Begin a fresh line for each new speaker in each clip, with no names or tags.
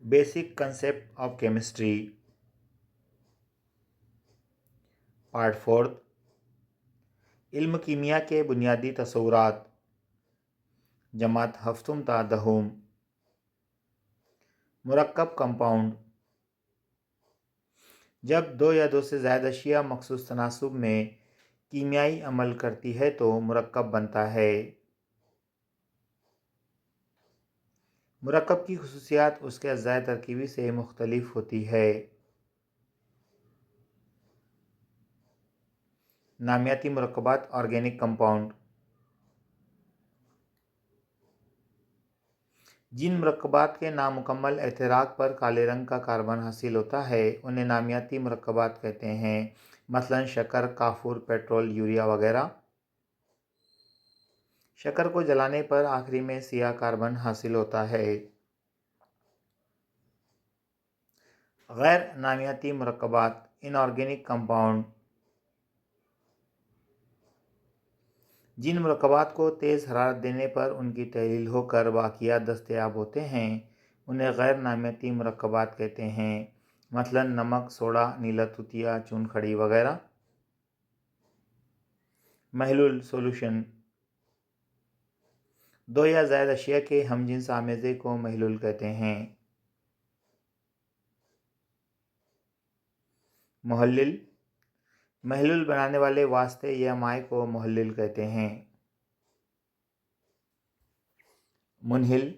Basic concept of chemistry part fourth. इल्म कीमिया के बुनियादी तसव्वुरात। जमात हफ्तुम ता दहूम। मुरक्कब कंपाउंड। जब दो या दो से ज़्यादा अशिया मखसूस तनासुब में कीमियाई अमल करती है तो मुरक्कब बनता है। मुरक्कब की खुसूसियात उसके अज़्ज़ाए तरकीबी से मुख्तलिफ होती है। नामियाती मुरक्कबात ऑर्गेनिक कंपाउंड। जिन मुरक्कबात के नामुकम्मल एहतराक पर काले रंग का कार्बन हासिल होता है उन्हें नामियाती मुरक्कबात कहते हैं, मसलन शक्कर, काफूर, पेट्रोल, यूरिया वगैरह। शक्कर को जलाने पर आखिरी में सियाह कार्बन हासिल होता है। गैर नामियाती मुरक्कबात इनऑर्गेनिक कंपाउंड। जिन मुरक्कबात को तेज़ हरारत देने पर उनकी तहलील होकर बाकियात दस्तयाब होते हैं उन्हें गैर नामियाती मुरक्कबात कहते हैं, मसलन नमक, सोडा, नीला तुतिया, चूनखड़ी वगैरह। महलूल सोल्यूशन। दो या ज़्यादा अशिया के हमजिन्स आमेज़े को महलूल कहते हैं। मुहल्लिल। महलूल बनाने वाले वास्ते या माए को मुहल्लिल कहते हैं। मुनहिल।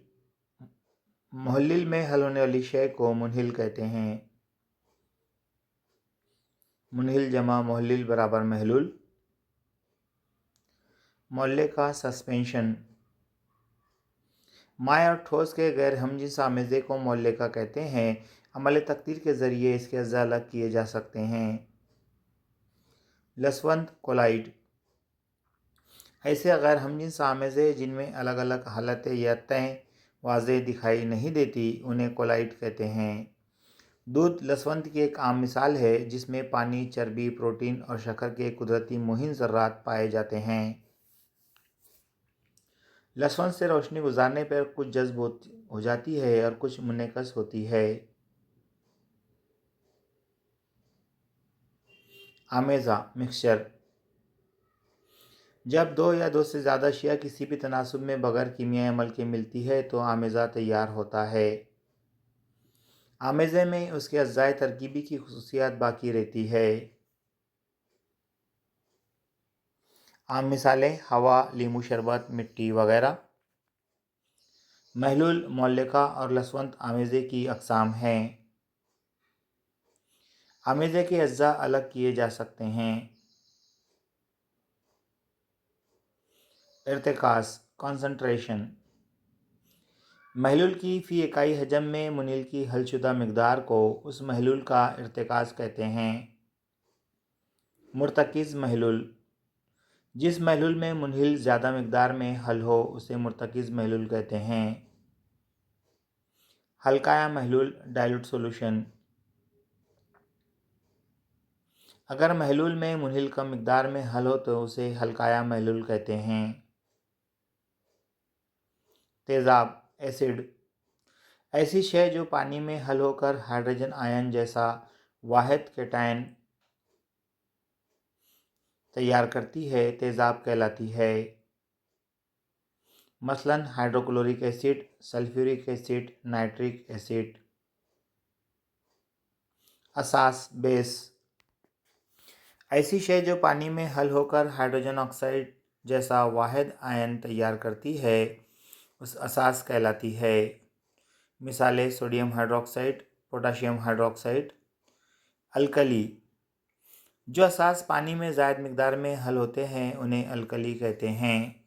मुहल्लिल में हल होने वाली शय को मुनहिल कहते हैं। मुनहिल जमा मुहल्लिल बराबर महलूल। मोल्ले का सस्पेंशन। माए और ठोस के गैर हमजिन्स आमेज़े को मोल्ले का कहते हैं। अमल तकदीर के ज़रिए इसके अज़्ज़ा अलग किए जा सकते हैं। लसवंत कोलाइड। ऐसे गैर हमजिन्स आमेज़े जिनमें अलग अलग हालतें या तय वाज़ेह दिखाई नहीं देती उन्हें कोलाइड कहते हैं। दूध लसवंत की एक आम मिसाल है जिसमें पानी, चर्बी, प्रोटीन और शक्कर के कुदरती मुहिम ज़र्रात पाए जाते हैं। लसवंत से रोशनी गुजारने पर कुछ जज्ब हो जाती है और कुछ मुनक़स होती है। आमेज़ा मिक्सचर। जब दो या दो से ज़्यादा अशिया किसी भी तनासुब में बगैर कीमियाई अमल के मिलती है तो आमेज़ा तैयार होता है। आमेज़े में उसके अज़्ज़ाए तरकीबी की खुसूसियात बाकी रहती है। आम मिसालें हवा, लीमू शरबत, मिट्टी वगैरह। महलूल मोल्लिका और लसवंत आमेज़े की अक़साम हैं। आमेज़े के अज़्ज़ा अलग किए जा सकते हैं। इर्तिकास कॉन्सन्ट्रेशन। महलूल की फ़ी इकाई हजम में मुनील की हलशुदा मिक़दार को उस महलूल का इर्तिकास कहते हैं। मुर्तकिज़ महलूल। जिस महलूल में मुनहिल ज़्यादा मिक़दार में हल हो उसे मुर्तकिज़ महलूल कहते हैं। हल्काया महलूल डाइल्यूट सोल्यूशन। अगर महलूल में मुनहिल कम मिक़दार में हल हो तो उसे हल्काया महलूल कहते हैं। तेज़ाब एसिड। ऐसी शय जो पानी में हल होकर हाइड्रोजन आयन जैसा वाहिद कैटायन तैयार करती है तेज़ाब कहलाती है। मसलन hydrochloric acid, sulphuric acid, nitric acid. असास बेस। ऐसी शय जो पानी में हल होकर हाइड्रोजन ऑक्साइड जैसा वाहिद आयन तैयार करती है उस असास कहलाती है। मिसालें sodium hydroxide, potassium hydroxide. Alkali. जो असास पानी में ज़ायद मिक़दार में हल होते हैं उन्हें अल्कली कहते हैं।